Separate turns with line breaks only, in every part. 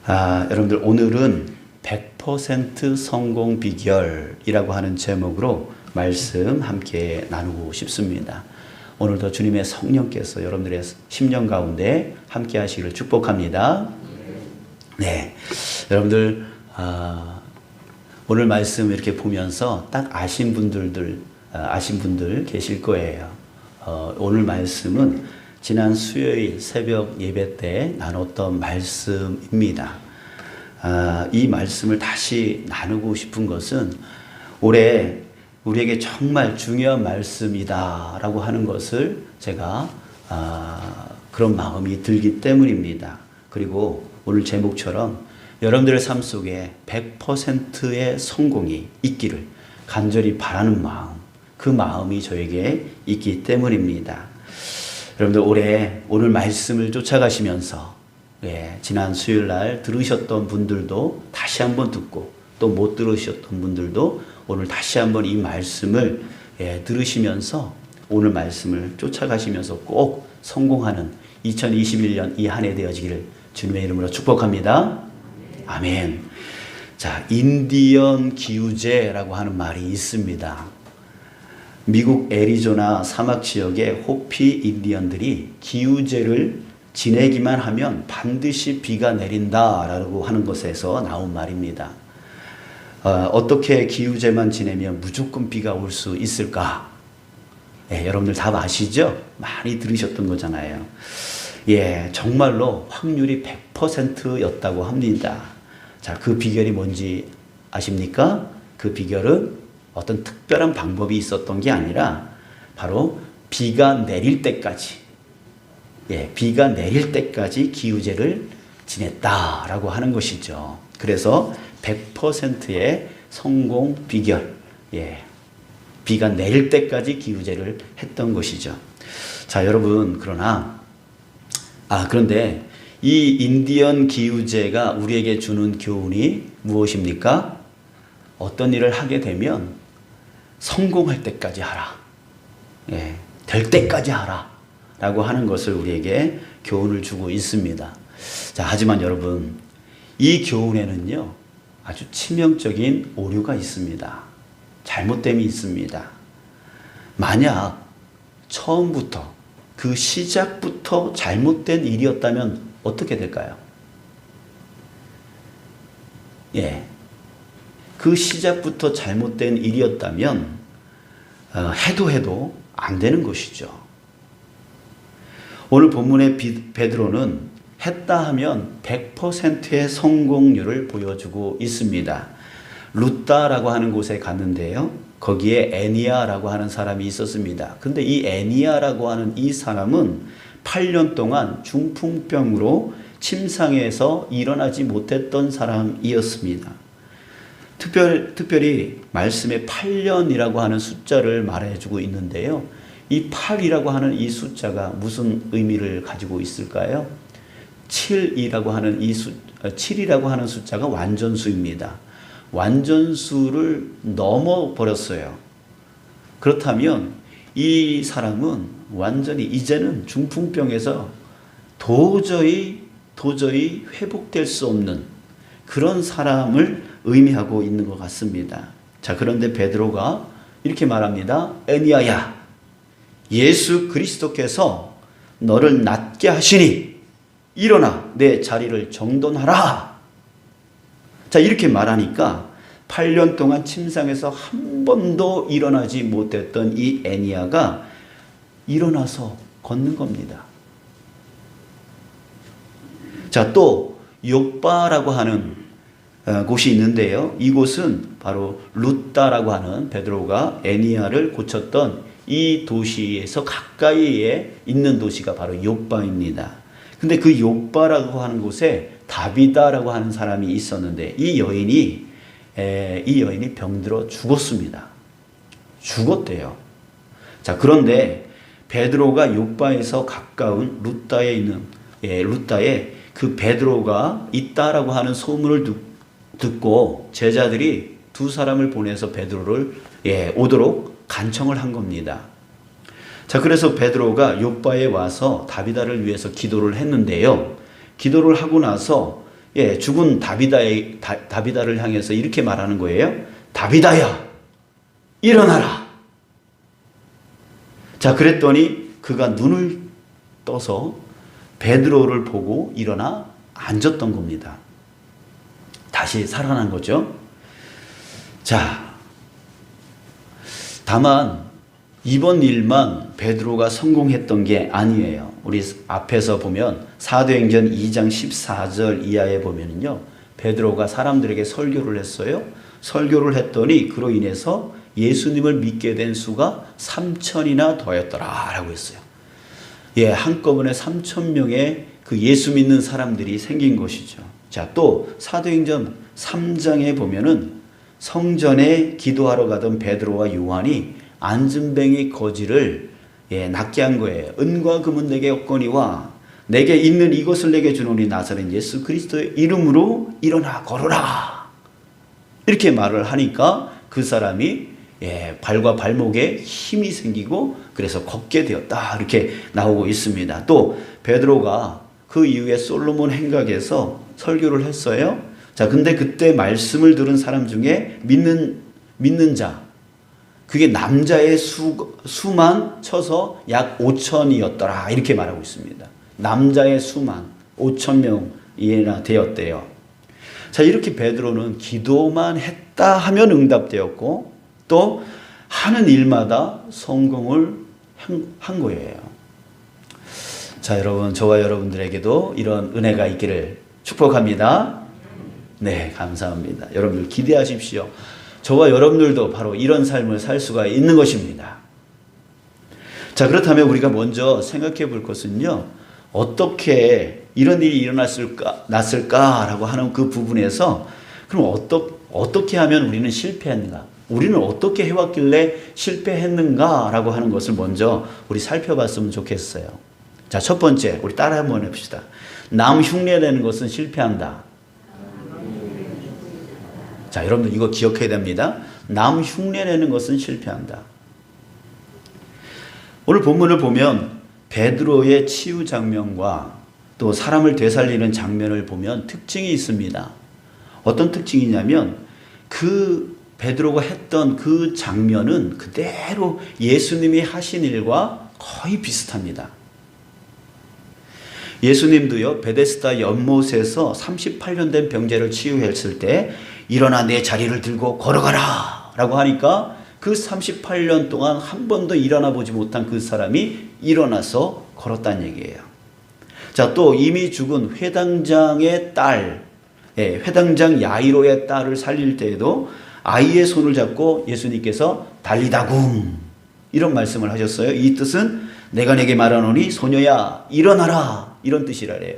여러분들 오늘은 100% 성공 비결이라고 하는 제목으로 말씀 함께 나누고 싶습니다. 오늘도 주님의 성령께서 여러분들의 심령 가운데 함께 하시기를 축복합니다. 네, 여러분들 오늘 말씀 이렇게 보면서 딱 아신 분들 계실 거예요. 오늘 말씀은 지난 수요일 새벽 예배 때 나눴던 말씀입니다. 이 말씀을 다시 나누고 싶은 것은 올해 우리에게 정말 중요한 말씀이다라고 하는 것을 제가 그런 마음이 들기 때문입니다. 그리고 오늘 제목처럼 여러분들의 삶 속에 100%의 성공이 있기를 간절히 바라는 마음, 그 마음이 저에게 있기 때문입니다. 여러분들 오늘 말씀을 쫓아가시면서 지난 수요일 날 들으셨던 분들도 다시 한번 듣고 또 못 들으셨던 분들도 오늘 다시 한번 이 말씀을 들으시면서 오늘 말씀을 쫓아가시면서 꼭 성공하는 2021년 이 한 해 되어지기를 주님의 이름으로 축복합니다. 아멘. 자, 인디언 기우제라고 하는 말이 있습니다. 미국 애리조나 사막 지역의 호피 인디언들이 기우제를 지내기만 하면 반드시 비가 내린다라고 하는 것에서 나온 말입니다. 어떻게 기우제만 지내면 무조건 비가 올 수 있을까? 여러분들 답 아시죠? 많이 들으셨던 거잖아요. 정말로 확률이 100%였다고 합니다. 자, 그 비결이 뭔지 아십니까? 그 비결은 어떤 특별한 방법이 있었던 게 아니라 바로 비가 내릴 때까지 비가 내릴 때까지 기우제를 지냈다라고 하는 것이죠. 그래서 100%의 성공 비결, 비가 내릴 때까지 기우제를 했던 것이죠. 자, 여러분, 그런데 이 인디언 기우제가 우리에게 주는 교훈이 무엇입니까? 어떤 일을 하게 되면 성공할 때까지 하라. 될 때까지 하라. 라고 하는 것을 우리에게 교훈을 주고 있습니다. 자, 하지만 여러분, 이 교훈에는요, 아주 치명적인 오류가 있습니다. 잘못됨이 있습니다. 만약 처음부터, 그 시작부터 잘못된 일이었다면 어떻게 될까요? 그 시작부터 잘못된 일이었다면 해도 안 되는 것이죠. 오늘 본문의 베드로는 했다 하면 100%의 성공률을 보여주고 있습니다. 루다라고 하는 곳에 갔는데요. 거기에 애니아라고 하는 사람이 있었습니다. 근데 이 애니아라고 하는 이 사람은 8년 동안 중풍병으로 침상에서 일어나지 못했던 사람이었습니다. 특별히 말씀에 8년이라고 하는 숫자를 말해주고 있는데요. 이 8이라고 하는 이 숫자가 무슨 의미를 가지고 있을까요? 7이라고 하는 숫자가 완전수입니다. 완전수를 넘어버렸어요. 그렇다면 이 사람은 완전히 이제는 중풍병에서 도저히 회복될 수 없는 그런 사람을 의미하고 있는 것 같습니다. 자, 그런데 베드로가 이렇게 말합니다. 애니아야, 예수 그리스도께서 너를 낫게 하시니 일어나 내 자리를 정돈하라. 자, 이렇게 말하니까 8년 동안 침상에서 한 번도 일어나지 못했던 이 애니아가 일어나서 걷는 겁니다. 자, 또 욥바라고 하는 곳이 있는데요. 이곳은 바로 루다라고 하는 베드로가 애니아를 고쳤던 이 도시에서 가까이에 있는 도시가 바로 욥바입니다. 근데 그 욥바라고 하는 곳에 다비다라고 하는 사람이 있었는데 이 여인이 병들어 죽었습니다. 죽었대요. 자, 그런데 베드로가 욥바에서 가까운 루다에 그 베드로가 있다라고 하는 소문을 듣고 제자들이 두 사람을 보내서 베드로를 오도록 간청을 한 겁니다. 자, 그래서 베드로가 욥바에 와서 다비다를 위해서 기도를 했는데요. 기도를 하고 나서 죽은 다비다를 향해서 이렇게 말하는 거예요. 다비다야, 일어나라. 자, 그랬더니 그가 눈을 떠서 베드로를 보고 일어나 앉았던 겁니다. 다시 살아난 거죠. 자, 다만 이번 일만 베드로가 성공했던 게 아니에요. 우리 앞에서 보면 사도행전 2장 14절 이하에 보면은요, 베드로가 사람들에게 설교를 했어요. 설교를 했더니 그로 인해서 예수님을 믿게 된 수가 3,000이나 더했더라 라고 했어요. 한꺼번에 3,000명의 그 예수 믿는 사람들이 생긴 것이죠. 자, 또 사도행전 3장에 보면은 성전에 기도하러 가던 베드로와 요한이 안진뱅이 거지를 낫게 한 거예요. 은과 금은 내게 없거니와 내게 있는 이것을 내게 주노니 나사렛 예수 그리스도의 이름으로 일어나 걸어라. 이렇게 말을 하니까 그 사람이 발과 발목에 힘이 생기고 그래서 걷게 되었다. 이렇게 나오고 있습니다. 또 베드로가 그 이후에 솔로몬 행각에서 설교를 했어요. 자, 근데 그때 말씀을 들은 사람 중에 믿는 자, 그게 남자의 수만 쳐서 약 5,000이었더라. 이렇게 말하고 있습니다. 남자의 수만 5,000명이나 되었대요. 자, 이렇게 베드로는 기도만 했다 하면 응답되었고 또 하는 일마다 성공을 한 거예요. 자, 여러분, 저와 여러분들에게도 이런 은혜가 있기를 축복합니다. 네, 감사합니다. 여러분들 기대하십시오. 저와 여러분들도 바로 이런 삶을 살 수가 있는 것입니다. 자, 그렇다면 우리가 먼저 생각해 볼 것은요, 어떻게 이런 일이 났을까라고 하는 그 부분에서 그럼 어떻게 하면 우리는 실패했는가? 우리는 어떻게 해왔길래 실패했는가라고 하는 것을 먼저 우리 살펴봤으면 좋겠어요. 자, 첫 번째, 우리 따라 한번 해봅시다. 남 흉내내는 것은 실패한다. 자, 여러분들 이거 기억해야 됩니다. 남 흉내내는 것은 실패한다. 오늘 본문을 보면 베드로의 치유 장면과 또 사람을 되살리는 장면을 보면 특징이 있습니다. 어떤 특징이냐면 그 베드로가 했던 그 장면은 그대로 예수님이 하신 일과 거의 비슷합니다. 예수님도요, 베데스다 연못에서 38년 된 병자를 치유했을 때 일어나 내 자리를 들고 걸어가라 라고 하니까 그 38년 동안 한 번도 일어나 보지 못한 그 사람이 일어나서 걸었다는 얘기예요. 자, 또 이미 죽은 회당장의 딸, 회당장 야이로의 딸을 살릴 때에도 아이의 손을 잡고 예수님께서 달리다굼 이런 말씀을 하셨어요. 이 뜻은 내가 내게 말하노니 소녀야 일어나라, 이런 뜻이라래요.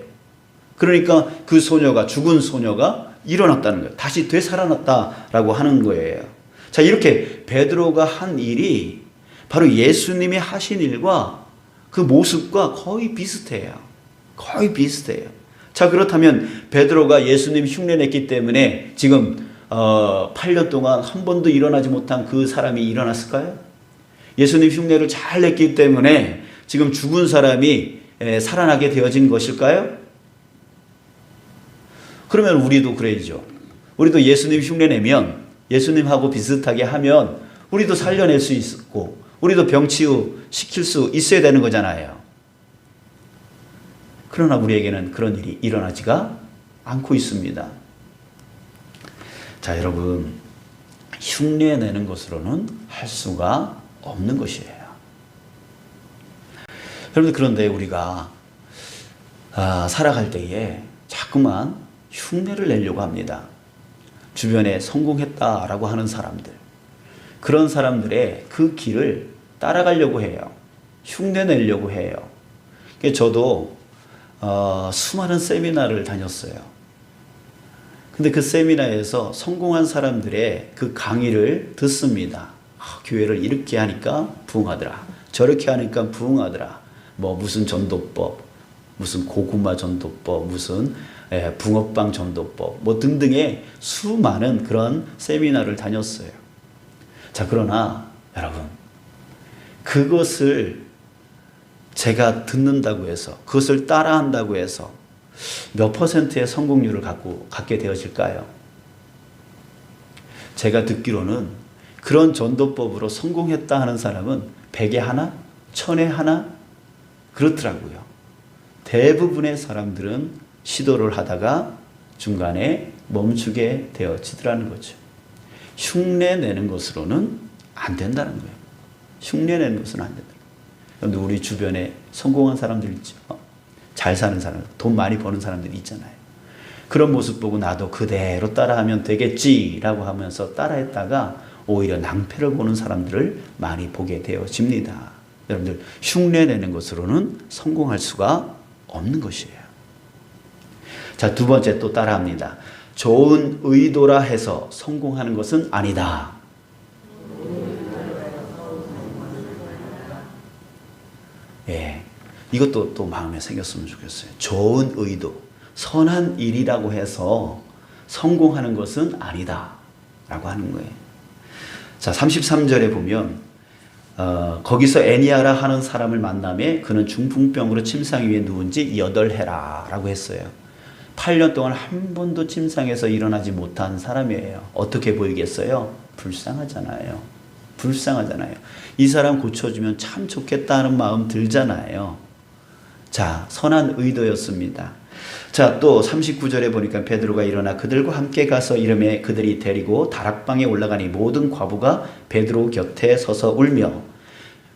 그러니까 그 소녀가, 죽은 소녀가 일어났다는 거예요. 다시 되살아났다라고 하는 거예요. 자, 이렇게 베드로가 한 일이 바로 예수님이 하신 일과 그 모습과 거의 비슷해요. 거의 비슷해요. 자, 그렇다면 베드로가 예수님 흉내냈기 때문에 지금 8년 동안 한 번도 일어나지 못한 그 사람이 일어났을까요? 예수님 흉내를 잘 냈기 때문에 지금 죽은 사람이 살아나게 되어진 것일까요? 그러면 우리도 그래야죠. 우리도 예수님 흉내내면, 예수님하고 비슷하게 하면 우리도 살려낼 수 있고 우리도 병치유 시킬 수 있어야 되는 거잖아요. 그러나 우리에게는 그런 일이 일어나지가 않고 있습니다. 자, 여러분, 흉내내는 것으로는 할 수가 없는 것이에요. 여러분, 그런데 우리가 살아갈 때에 자꾸만 흉내를 내려고 합니다. 주변에 성공했다라고 하는 사람들, 그런 사람들의 그 길을 따라가려고 해요. 흉내내려고 해요. 저도 수많은 세미나를 다녔어요. 근데 그 세미나에서 성공한 사람들의 그 강의를 듣습니다. 교회를 이렇게 하니까 부흥하더라, 저렇게 하니까 부흥하더라, 뭐 무슨 전도법, 무슨 고구마 전도법, 무슨 붕어빵 전도법, 뭐 등등의 수많은 그런 세미나를 다녔어요. 자, 그러나 여러분, 그것을 제가 듣는다고 해서, 그것을 따라한다고 해서 몇 퍼센트의 성공률을 갖게 되어질까요? 제가 듣기로는 그런 전도법으로 성공했다 하는 사람은 100에 하나, 1000에 하나 그렇더라고요. 대부분의 사람들은 시도를 하다가 중간에 멈추게 되어지더라는 거죠. 흉내 내는 것으로는 안 된다는 거예요. 흉내 내는 것은 안 된다. 그런데 우리 주변에 성공한 사람들 있죠. 잘 사는 사람, 돈 많이 버는 사람들이 있잖아요. 그런 모습 보고 나도 그대로 따라하면 되겠지라고 하면서 따라했다가 오히려 낭패를 보는 사람들을 많이 보게 되어집니다. 여러분들, 흉내 내는 것으로는 성공할 수가 없는 것이에요. 자, 두 번째 또 따라합니다. 좋은 의도라 해서 성공하는 것은 아니다. 예, 이것도 또 마음에 생겼으면 좋겠어요. 좋은 의도, 선한 일이라고 해서 성공하는 것은 아니다 라고 하는 거예요. 자, 33절에 보면 거기서 애니아라 하는 사람을 만나매 그는 중풍병으로 침상 위에 누운 지 8해라 라고 했어요. 8년 동안 한 번도 침상에서 일어나지 못한 사람이에요. 어떻게 보이겠어요? 불쌍하잖아요. 불쌍하잖아요. 이 사람 고쳐주면 참 좋겠다 하는 마음 들잖아요. 자, 선한 의도였습니다. 자, 또 39절에 보니까 베드로가 일어나 그들과 함께 가서 이름에 그들이 데리고 다락방에 올라가니 모든 과부가 베드로 곁에 서서 울며.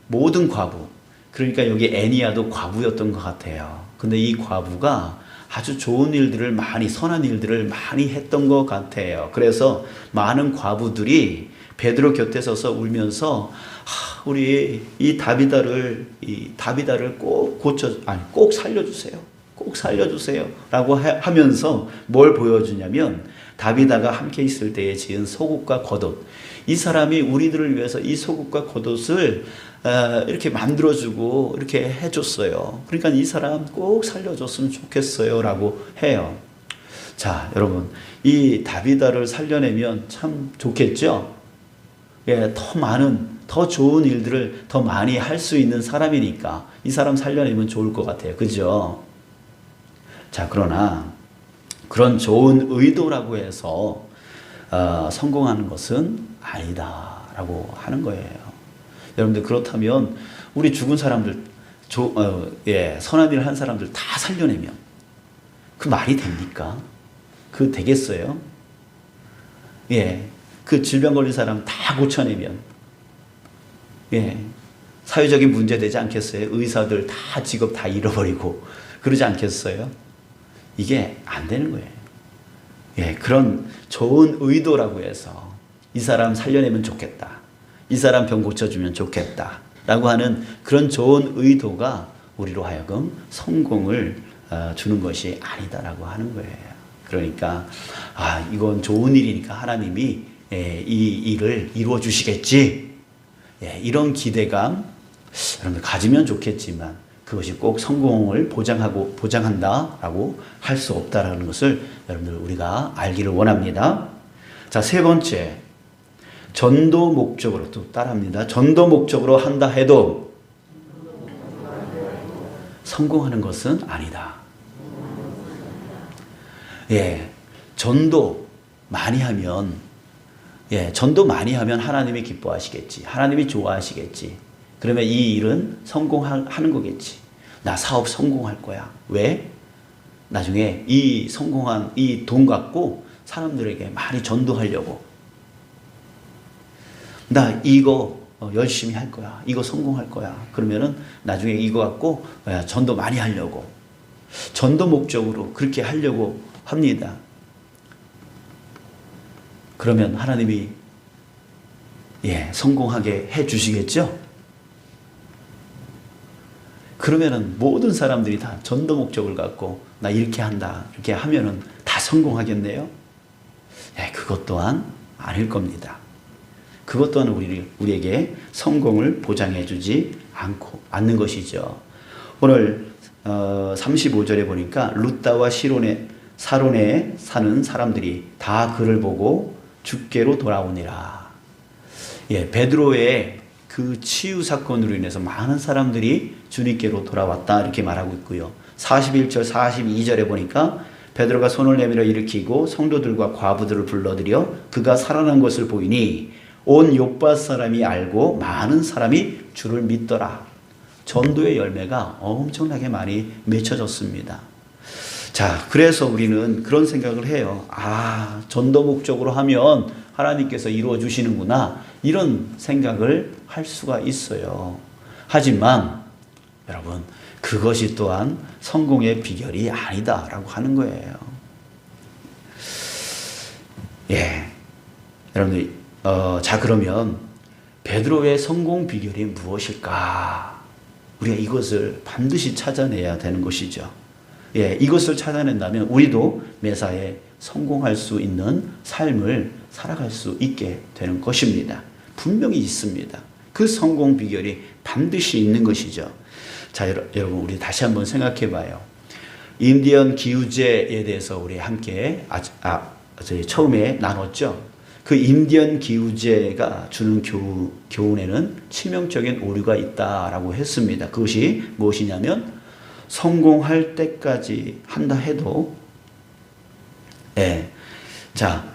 모든 과부, 그러니까 여기 애니아도 과부였던 것 같아요. 근데 이 과부가 아주 좋은 일들을 많이, 선한 일들을 많이 했던 것 같아요. 그래서 많은 과부들이 베드로 곁에 서서 울면서 우리 이 다비다를 꼭 살려주세요. 꼭 살려주세요. 라고 하면서 뭘 보여주냐면 다비다가 함께 있을 때에 지은 속옷과 겉옷. 이 사람이 우리들을 위해서 이 속옷과 겉옷을 이렇게 만들어주고 이렇게 해줬어요. 그러니까 이 사람 꼭 살려줬으면 좋겠어요. 라고 해요. 자, 여러분, 이 다비다를 살려내면 참 좋겠죠? 예, 더 좋은 일들을 더 많이 할 수 있는 사람이니까 이 사람 살려내면 좋을 것 같아요. 그죠? 자, 그러나 그런 좋은 의도라고 해서 성공하는 것은 아니다라고 하는 거예요. 여러분들, 그렇다면 우리 죽은 사람들, 선한 일을 한 사람들 다 살려내면 그 말이 됩니까? 그 되겠어요? 예, 그 질병 걸린 사람 다 고쳐내면, 예, 사회적인 문제 되지 않겠어요? 의사들 다 직업 다 잃어버리고 그러지 않겠어요? 이게 안 되는 거예요. 예, 그런 좋은 의도라고 해서 이 사람 살려내면 좋겠다, 이 사람 병 고쳐주면 좋겠다 라고 하는 그런 좋은 의도가 우리로 하여금 성공을 주는 것이 아니다라고 하는 거예요. 그러니까 이건 좋은 일이니까 하나님이 이 일을 이루어 주시겠지, 이런 기대감 여러분들 가지면 좋겠지만 그것이 꼭 성공을 보장한다라고 할 수 없다라는 것을 여러분들 우리가 알기를 원합니다. 자, 세 번째, 전도 목적으로, 또 따라합니다. 전도 목적으로 한다 해도 성공하는 것은 아니다. 예, 전도 많이 하면 하나님이 기뻐하시겠지, 하나님이 좋아하시겠지. 그러면 이 일은 성공하는 거겠지. 나 사업 성공할 거야. 왜? 나중에 이 성공한 이 돈 갖고 사람들에게 많이 전도하려고. 나 이거 열심히 할 거야. 이거 성공할 거야. 그러면은 나중에 이거 갖고 전도 많이 하려고. 전도 목적으로 그렇게 하려고 합니다. 그러면 하나님이 성공하게 해 주시겠죠? 그러면은 모든 사람들이 다 전도 목적을 갖고 나 이렇게 한다, 이렇게 하면은 다 성공하겠네요? 그것 또한 아닐 겁니다. 그것 또한 우리에게 성공을 보장해 주지 않는 것이죠. 오늘 35절에 보니까 룻다와 사론에 사는 사람들이 다 그를 보고 주께로 돌아오니라. 베드로의 그 치유 사건으로 인해서 많은 사람들이 주님께로 돌아왔다 이렇게 말하고 있고요. 41절 42절에 보니까 베드로가 손을 내밀어 일으키고 성도들과 과부들을 불러들여 그가 살아난 것을 보이니 온 요파 사람이 알고 많은 사람이 주를 믿더라. 전도의 열매가 엄청나게 많이 맺혀졌습니다. 자, 그래서 우리는 그런 생각을 해요. 아, 전도 목적으로 하면 하나님께서 이루어 주시는구나, 이런 생각을 할 수가 있어요. 하지만 여러분, 그것이 또한 성공의 비결이 아니다라고 하는 거예요. 예, 여러분들, 자, 그러면 베드로의 성공 비결이 무엇일까? 우리가 이것을 반드시 찾아내야 되는 것이죠. 예, 이것을 찾아낸다면 우리도 매사에 성공할 수 있는 삶을 살아갈 수 있게 되는 것입니다. 분명히 있습니다. 그 성공 비결이 반드시 있는 것이죠. 자, 여러분, 우리 다시 한번 생각해 봐요. 인디언 기우제에 대해서 우리 함께 처음에 나눴죠. 그 인디언 기우제가 주는 교훈에는 치명적인 오류가 있다라고 했습니다. 그것이 무엇이냐면 성공할 때까지 한다 해도, 자,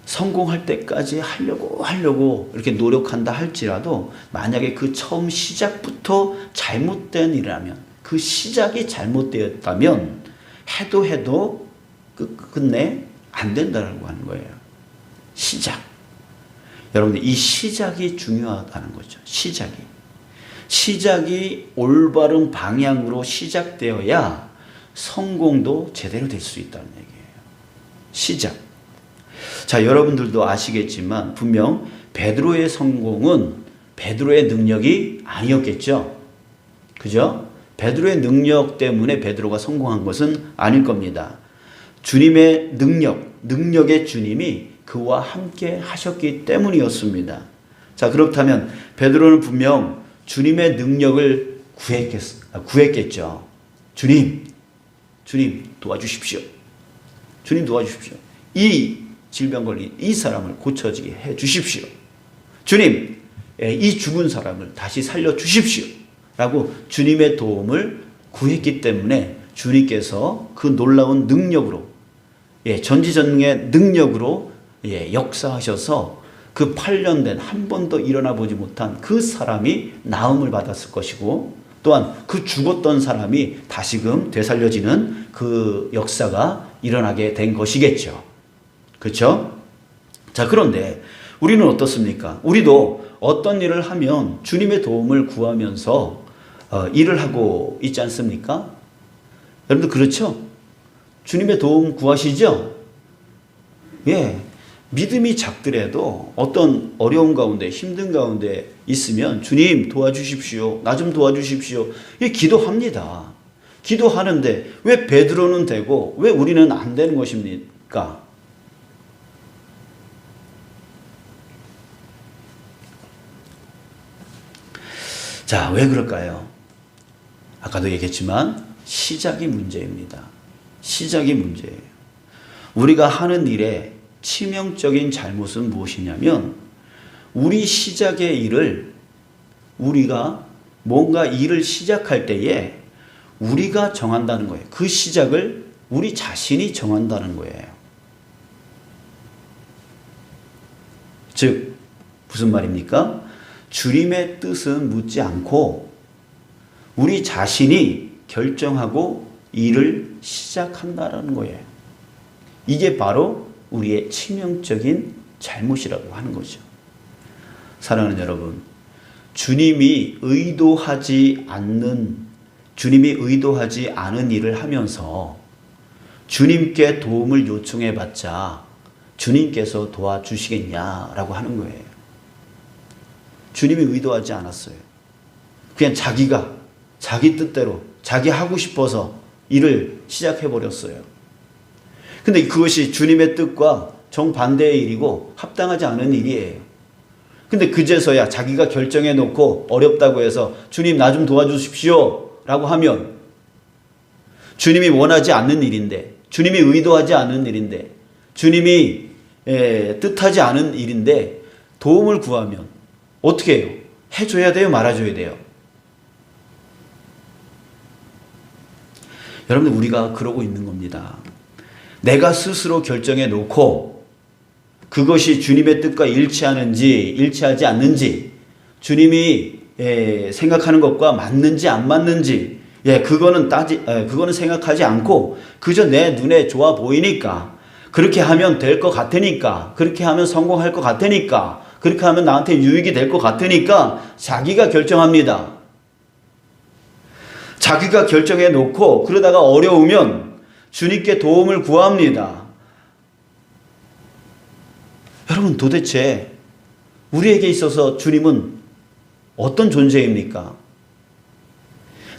성공할 때까지 하려고 이렇게 노력한다 할지라도 만약에 그 처음 시작부터 잘못된 일이라면, 그 시작이 잘못되었다면 해도 끝내 안 된다라고 하는 거예요. 시작. 여러분들, 이 시작이 중요하다는 거죠. 시작이 올바른 방향으로 시작되어야 성공도 제대로 될 수 있다는 얘기예요. 시작. 자, 여러분들도 아시겠지만 분명 베드로의 성공은 베드로의 능력이 아니었겠죠. 그죠? 베드로의 능력 때문에 베드로가 성공한 것은 아닐 겁니다. 주님의 능력의 주님이 그와 함께 하셨기 때문이었습니다. 자, 그렇다면 베드로는 분명 주님의 능력을 구했겠죠. 주님 도와주십시오. 주님 도와주십시오. 이 질병 걸린 이 사람을 고쳐지게 해 주십시오. 주님, 이 죽은 사람을 다시 살려 주십시오. 라고 주님의 도움을 구했기 때문에 주님께서 그 놀라운 능력으로, 전지전능의 능력으로 역사하셔서 그 8년 된 한 번도 일어나 보지 못한 그 사람이 나음을 받았을 것이고, 또한 그 죽었던 사람이 다시금 되살려지는 그 역사가 일어나게 된 것이겠죠. 그렇죠? 자, 그런데 우리는 어떻습니까? 우리도 어떤 일을 하면 주님의 도움을 구하면서 일을 하고 있지 않습니까? 여러분들 그렇죠? 주님의 도움 구하시죠? 예. 믿음이 작더라도 어떤 어려운 가운데, 힘든 가운데 있으면 주님 도와주십시오. 나 좀 도와주십시오. 예, 기도합니다. 기도하는데 왜 베드로는 되고 왜 우리는 안 되는 것입니까? 자, 왜 그럴까요? 아까도 얘기했지만 시작이 문제입니다. 시작이 문제예요. 우리가 하는 일에 치명적인 잘못은 무엇이냐면, 우리 시작의 일을, 우리가 뭔가 일을 시작할 때에 우리가 정한다는 거예요. 그 시작을 우리 자신이 정한다는 거예요. 즉, 무슨 말입니까? 주님의 뜻은 묻지 않고 우리 자신이 결정하고 일을 시작한다는 거예요. 이게 바로 우리의 치명적인 잘못이라고 하는 거죠. 사랑하는 여러분, 주님이 의도하지 않은 일을 하면서 주님께 도움을 요청해봤자 주님께서 도와주시겠냐라고 하는 거예요. 주님이 의도하지 않았어요. 그냥 자기 뜻대로, 자기 하고 싶어서 일을 시작해버렸어요. 근데 그것이 주님의 뜻과 정반대의 일이고 합당하지 않은 일이에요. 근데 그제서야 자기가 결정해 놓고 어렵다고 해서 주님 나 좀 도와주십시오 라고 하면, 주님이 원하지 않는 일인데, 주님이 의도하지 않은 일인데, 주님이 뜻하지 않은 일인데 도움을 구하면 어떻게 해요? 해줘야 돼요? 말아줘야 돼요? 여러분들 우리가 그러고 있는 겁니다. 내가 스스로 결정해 놓고 그것이 주님의 뜻과 일치하는지 일치하지 않는지, 주님이 생각하는 것과 맞는지 안 맞는지, 그거는 생각하지 않고 그저 내 눈에 좋아 보이니까, 그렇게 하면 될 것 같으니까, 그렇게 하면 성공할 것 같으니까, 그렇게 하면 나한테 유익이 될 것 같으니까 자기가 결정합니다. 자기가 결정해 놓고 그러다가 어려우면 주님께 도움을 구합니다. 여러분, 도대체 우리에게 있어서 주님은 어떤 존재입니까?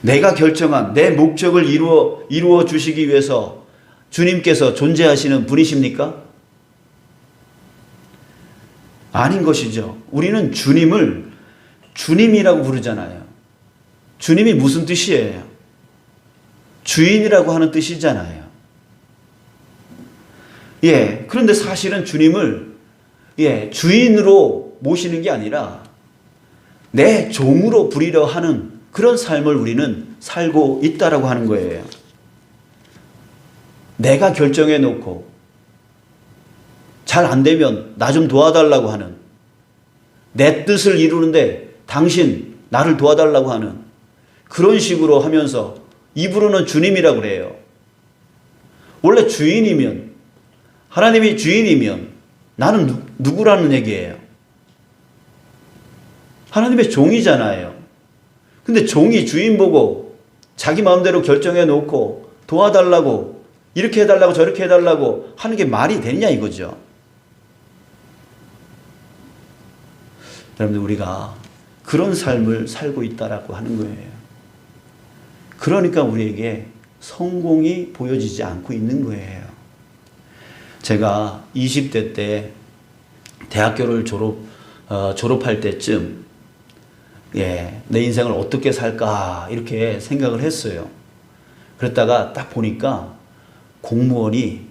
내가 결정한 내 목적을 이루어 주시기 위해서 주님께서 존재하시는 분이십니까? 아닌 것이죠. 우리는 주님을 주님이라고 부르잖아요. 주님이 무슨 뜻이에요? 주인이라고 하는 뜻이잖아요. 그런데 사실은 주님을 주인으로 모시는 게 아니라 내 종으로 부리려 하는 그런 삶을 우리는 살고 있다라고 하는 거예요. 내가 결정해 놓고 잘 안 되면 나 좀 도와달라고 하는, 내 뜻을 이루는데 당신 나를 도와달라고 하는, 그런 식으로 하면서 입으로는 주님이라고 그래요. 원래 주인이면, 하나님이 주인이면 나는 누구라는 얘기예요? 하나님의 종이잖아요. 근데 종이 주인 보고 자기 마음대로 결정해 놓고 도와달라고, 이렇게 해달라고 저렇게 해달라고 하는 게 말이 되느냐 이거죠. 여러분들, 우리가 그런 삶을 살고 있다라고 하는 거예요. 그러니까 우리에게 성공이 보여지지 않고 있는 거예요. 제가 20대 때 대학교를 졸업할 때쯤 내 인생을 어떻게 살까 이렇게 생각을 했어요. 그랬다가 딱 보니까 공무원이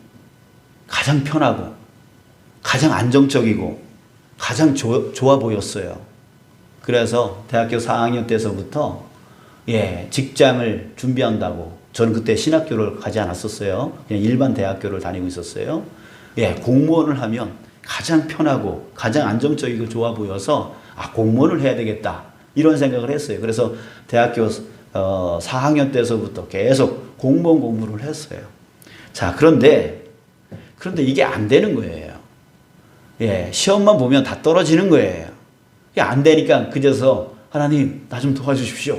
가장 편하고 가장 안정적이고 가장 좋아 보였어요. 그래서 대학교 4학년 때서부터 직장을 준비한다고, 저는 그때 신학교를 가지 않았었어요. 그냥 일반 대학교를 다니고 있었어요. 공무원을 하면 가장 편하고 가장 안정적이고 좋아 보여서 공무원을 해야 되겠다 이런 생각을 했어요. 그래서 대학교 4학년 때서부터 계속 공무원 공부를 했어요. 자, 그런데 이게 안 되는 거예요. 시험만 보면 다 떨어지는 거예요. 이게 안 되니까 그제서 하나님 나 좀 도와주십시오.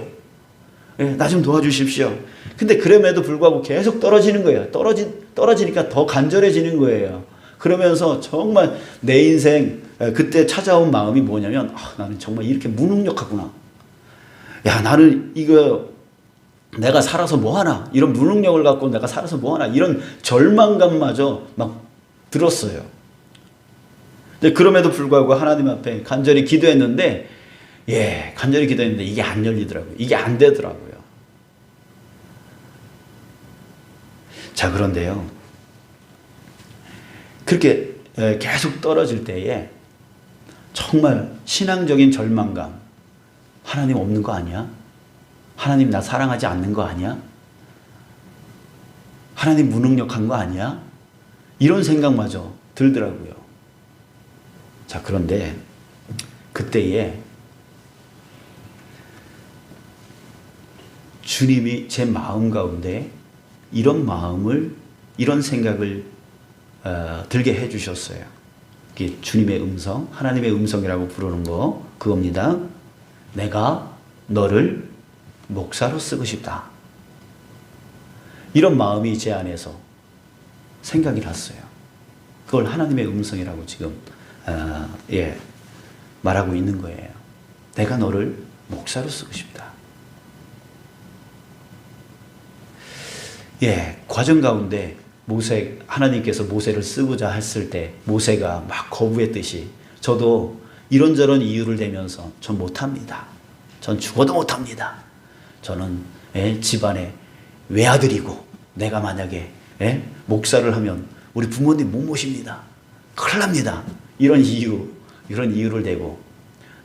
나 좀 도와주십시오. 근데 그럼에도 불구하고 계속 떨어지는 거예요. 떨어지니까 더 간절해지는 거예요. 그러면서 정말 내 인생 그때 찾아온 마음이 뭐냐면, 나는 정말 이렇게 무능력하구나. 나는 이거 내가 살아서 뭐하나, 이런 무능력을 갖고 내가 살아서 뭐하나, 이런 절망감마저 막 들었어요. 근데 그럼에도 불구하고 하나님 앞에 간절히 기도했는데 이게 안 열리더라고요. 이게 안 되더라고요. 자, 그런데요, 그렇게 계속 떨어질 때에 정말 신앙적인 절망감, 하나님 없는 거 아니야? 하나님 나 사랑하지 않는 거 아니야? 하나님 무능력한 거 아니야? 이런 생각마저 들더라고요. 자, 그런데 그때에 주님이 제 마음 가운데 이런 생각을 들게 해주셨어요. 이게 주님의 음성, 하나님의 음성이라고 부르는 거, 그겁니다. 내가 너를 목사로 쓰고 싶다. 이런 마음이 제 안에서 생각이 났어요. 그걸 하나님의 음성이라고 지금 말하고 있는 거예요. 내가 너를 목사로 쓰고 싶다. 과정 가운데 하나님께서 모세를 쓰고자 했을 때 모세가 막 거부했듯이 저도 이런저런 이유를 대면서 전 못합니다. 전 죽어도 못합니다. 저는 집안의 외아들이고 내가 만약에 목사를 하면 우리 부모님 못 모십니다. 큰일 납니다. 이런 이유를 대고,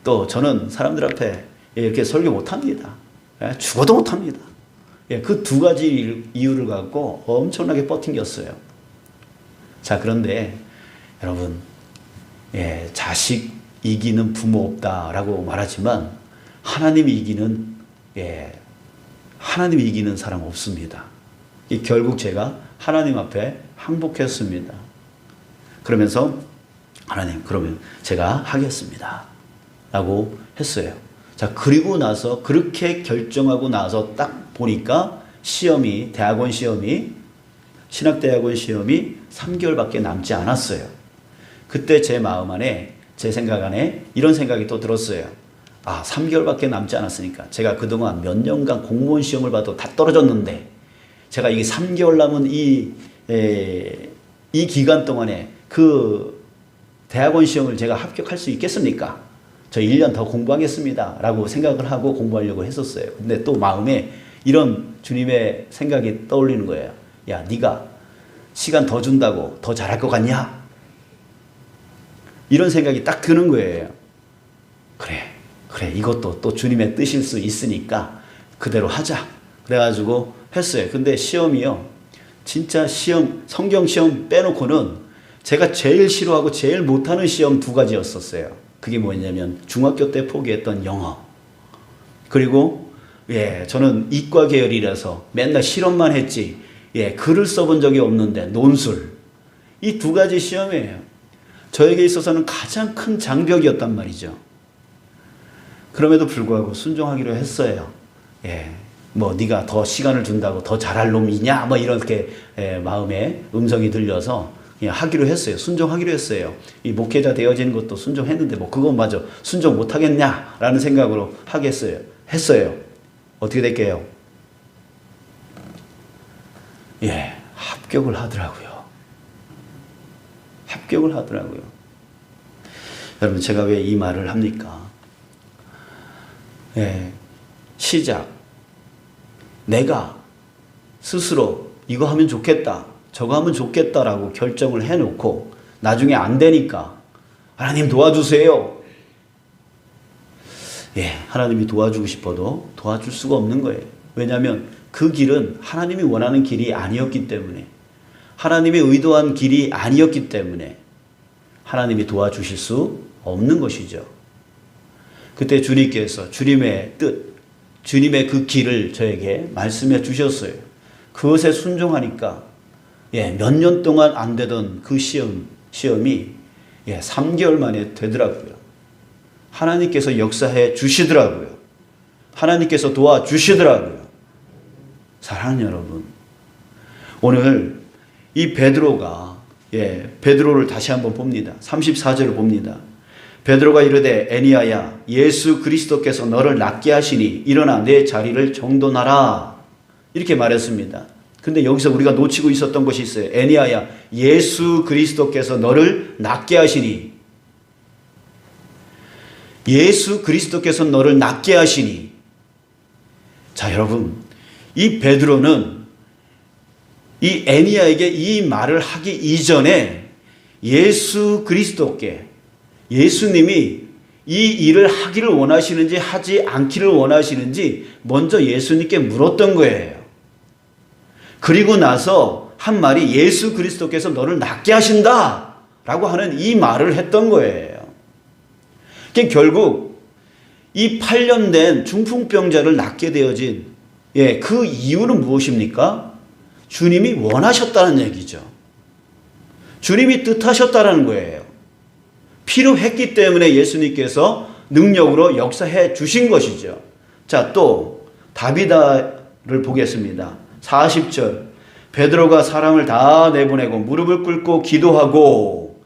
또 저는 사람들 앞에 이렇게 설교 못합니다. 죽어도 못합니다. 예, 그 두 가지 이유를 갖고 엄청나게 버팅겼어요. 자, 그런데 여러분, 예, 자식 이기는 부모 없다라고 말하지만 하나님이 이기는, 예, 하나님이 이기는 사람 없습니다. 결국 제가 하나님 앞에 항복했습니다. 그러면서 하나님, 그러면 제가 하겠습니다 라고 했어요. 자, 그리고 나서 그렇게 결정하고 나서 딱 보니까 시험이, 대학원 시험이, 신학대학원 시험이 3개월밖에 남지 않았어요. 그때 제 마음 안에, 제 생각 안에 이런 생각이 또 들었어요. 아, 3개월밖에 남지 않았으니까 제가 그동안 몇 년간 공무원 시험을 봐도 다 떨어졌는데 제가 이게 3개월 남은 이 기간 동안에 그 대학원 시험을 제가 합격할 수 있겠습니까? 저 1년 더 공부하겠습니다 라고 생각을 하고 공부하려고 했었어요. 근데 또 마음에 이런 주님의 생각이 떠올리는 거예요. 야, 네가 시간 더 준다고 더 잘할 것 같냐? 이런 생각이 딱 드는 거예요. 그래, 이것도 또 주님의 뜻일 수 있으니까 그대로 하자. 그래가지고 했어요. 근데 시험이요, 진짜 시험, 성경 시험 빼놓고는 제가 제일 싫어하고 제일 못하는 시험 두 가지였었어요. 그게 뭐냐면 중학교 때 포기했던 영어, 그리고 예, 저는 이과 계열이라서 맨날 실험만 했지, 예, 글을 써본 적이 없는데 논술, 이 두 가지 시험이에요. 저에게 있어서는 가장 큰 장벽이었단 말이죠. 그럼에도 불구하고 순종하기로 했어요. 예, 뭐 네가 더 시간을 준다고 더 잘할 놈이냐, 뭐 이렇게 마음에 음성이 들려서 그냥 하기로 했어요. 순종하기로 했어요. 이 목회자 되어지는 것도 순종했는데 뭐 그건 마저 순종 못하겠냐라는 생각으로 하겠어요. 했어요. 어떻게 될게요? 예, 합격을 하더라고요. 합격을 하더라고요. 여러분, 제가 왜 이 말을 합니까? 예, 시작. 내가 스스로 이거 하면 좋겠다, 저거 하면 좋겠다라고 결정을 해놓고 나중에 안 되니까 하나님 도와주세요. 예, 하나님이 도와주고 싶어도 도와줄 수가 없는 거예요. 왜냐하면 그 길은 하나님이 원하는 길이 아니었기 때문에, 하나님이 의도한 길이 아니었기 때문에 하나님이 도와주실 수 없는 것이죠. 그때 주님께서 주님의 뜻, 주님의 그 길을 저에게 말씀해 주셨어요. 그것에 순종하니까 예, 몇 년 동안 안 되던 그 시험이 예, 3개월 만에 되더라고요. 하나님께서 역사해 주시더라고요. 하나님께서 도와주시더라고요. 사랑하는 여러분, 오늘 이 베드로가, 예, 베드로를 다시 한번 봅니다. 34절을 봅니다. 베드로가 이르되 애니야야, 예수 그리스도께서 너를 낫게 하시니 일어나 내 자리를 정돈하라, 이렇게 말했습니다. 근데 여기서 우리가 놓치고 있었던 것이 있어요. 애니야야, 예수 그리스도께서 너를 낫게 하시니, 예수 그리스도께서 너를 낫게 하시니. 자, 여러분, 이 베드로는 이 애니야에게 이 말을 하기 이전에 예수 그리스도께, 예수님이 이 일을 하기를 원하시는지 하지 않기를 원하시는지 먼저 예수님께 물었던 거예요. 그리고 나서 한 말이 예수 그리스도께서 너를 낫게 하신다 라고 하는 이 말을 했던 거예요. 결국 이 8년 된 중풍병자를 낫게 되어진, 예, 그 이유는 무엇입니까? 주님이 원하셨다는 얘기죠. 주님이 뜻하셨다는 거예요. 필요했기 때문에 예수님께서 능력으로 역사해 주신 것이죠. 자, 또 다비다를 보겠습니다. 40절. 베드로가 사람을 다 내보내고 무릎을 꿇고 기도하고,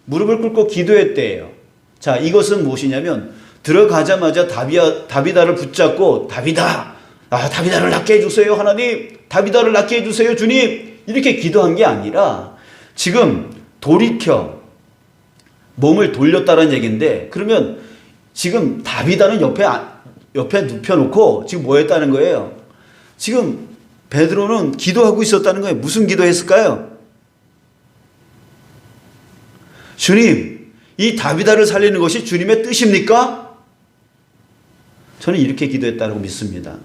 무릎을 꿇고 기도했대요. 자, 이것은 무엇이냐면 들어가자마자 다비다를 붙잡고 다비다를 낫게 해주세요 하나님, 다비다를 낫게 해주세요 주님, 이렇게 기도한 게 아니라 지금 돌이켜 몸을 돌렸다는 얘기인데, 그러면 지금 다비다는 옆에 눕혀놓고 지금 뭐 했다는 거예요? 지금 베드로는 기도하고 있었다는 거예요. 무슨 기도했을까요? 주님, 이 다비다를 살리는 것이 주님의 뜻입니까? 저는 이렇게 기도했다고 믿습니다.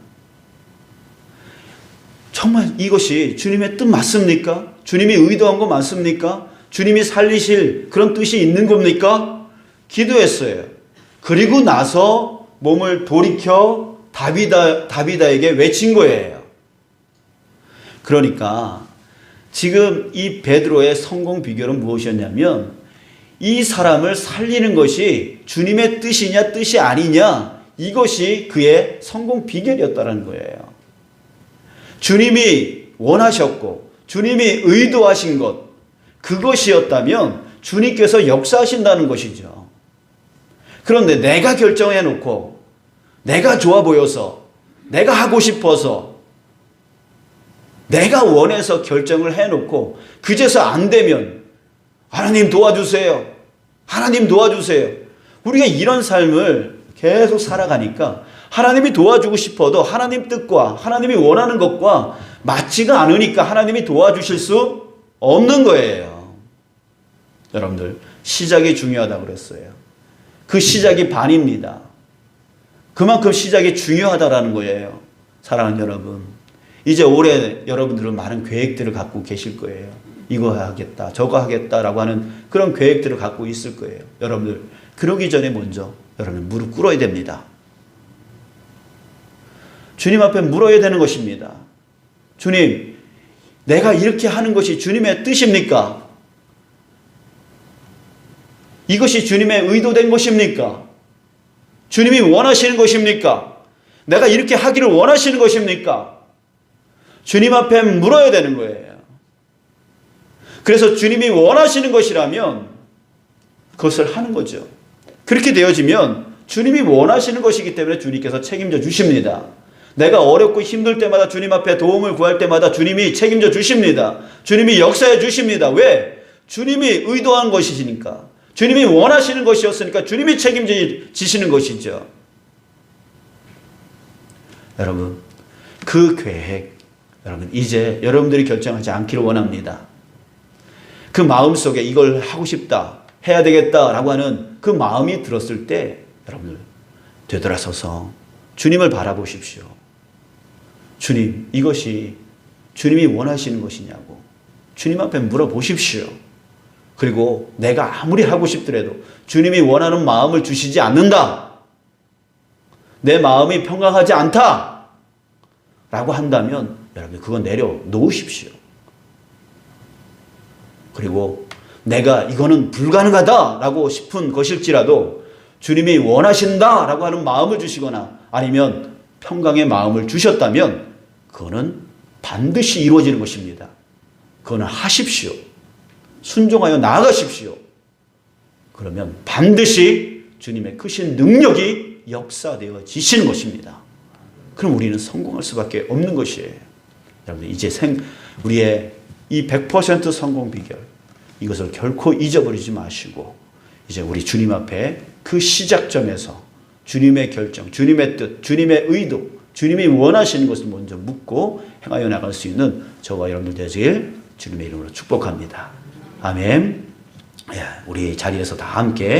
정말 이것이 주님의 뜻 맞습니까? 주님이 의도한 거 맞습니까? 주님이 살리실 그런 뜻이 있는 겁니까? 기도했어요. 그리고 나서 몸을 돌이켜 다비다에게 외친 거예요. 그러니까 지금 이 베드로의 성공 비결은 무엇이었냐면 이 사람을 살리는 것이 주님의 뜻이냐 뜻이 아니냐 이것이 그의 성공 비결이었다는 거예요. 주님이 원하셨고 주님이 의도하신 것 그것이었다면 주님께서 역사하신다는 것이죠. 그런데 내가 결정해 놓고 내가 좋아 보여서 내가 하고 싶어서 내가 원해서 결정을 해놓고 그제서 안 되면 하나님 도와주세요. 하나님 도와주세요. 우리가 이런 삶을 계속 살아가니까 하나님이 도와주고 싶어도 하나님 뜻과 하나님이 원하는 것과 맞지가 않으니까 하나님이 도와주실 수 없는 거예요. 여러분들 시작이 중요하다고 그랬어요. 그 시작이 반입니다. 그만큼 시작이 중요하다라는 거예요. 사랑하는 여러분, 이제 올해 여러분들은 많은 계획들을 갖고 계실 거예요. 이거 하겠다 저거 하겠다라고 하는 그런 계획들을 갖고 있을 거예요. 여러분들 그러기 전에 먼저 여러분 무릎 꿇어야 됩니다. 주님 앞에 물어야 되는 것입니다. 주님, 내가 이렇게 하는 것이 주님의 뜻입니까? 이것이 주님의 의도된 것입니까? 주님이 원하시는 것입니까? 내가 이렇게 하기를 원하시는 것입니까? 주님 앞에 물어야 되는 거예요. 그래서 주님이 원하시는 것이라면 그것을 하는 거죠. 그렇게 되어지면 주님이 원하시는 것이기 때문에 주님께서 책임져 주십니다. 내가 어렵고 힘들 때마다 주님 앞에 도움을 구할 때마다 주님이 책임져 주십니다. 주님이 역사해 주십니다. 왜? 주님이 의도한 것이시니까. 주님이 원하시는 것이었으니까 주님이 책임지시는 것이죠. 여러분, 그 계획, 여러분 이제 여러분들이 결정하지 않기를 원합니다. 그 마음속에 이걸 하고 싶다, 해야 되겠다라고 하는 그 마음이 들었을 때 여러분들 되돌아서서 주님을 바라보십시오. 주님, 이것이 주님이 원하시는 것이냐고 주님 앞에 물어보십시오. 그리고 내가 아무리 하고 싶더라도 주님이 원하는 마음을 주시지 않는다, 내 마음이 평강하지 않다 라고 한다면 여러분 그건 내려놓으십시오. 그리고 내가 이거는 불가능하다라고 싶은 것일지라도 주님이 원하신다라고 하는 마음을 주시거나 아니면 평강의 마음을 주셨다면 그거는 반드시 이루어지는 것입니다. 그거는 하십시오. 순종하여 나아가십시오. 그러면 반드시 주님의 크신 능력이 역사되어지시는 것입니다. 그럼 우리는 성공할 수밖에 없는 것이에요. 여러분 이제 우리의 이 100% 성공 비결 이것을 결코 잊어버리지 마시고 이제 우리 주님 앞에 그 시작점에서 주님의 결정, 주님의 뜻, 주님의 의도, 주님이 원하시는 것을 먼저 묻고 행하여 나갈 수 있는 저와 여러분들 되시길 주님의 이름으로 축복합니다. 아멘. 우리 자리에서 다 함께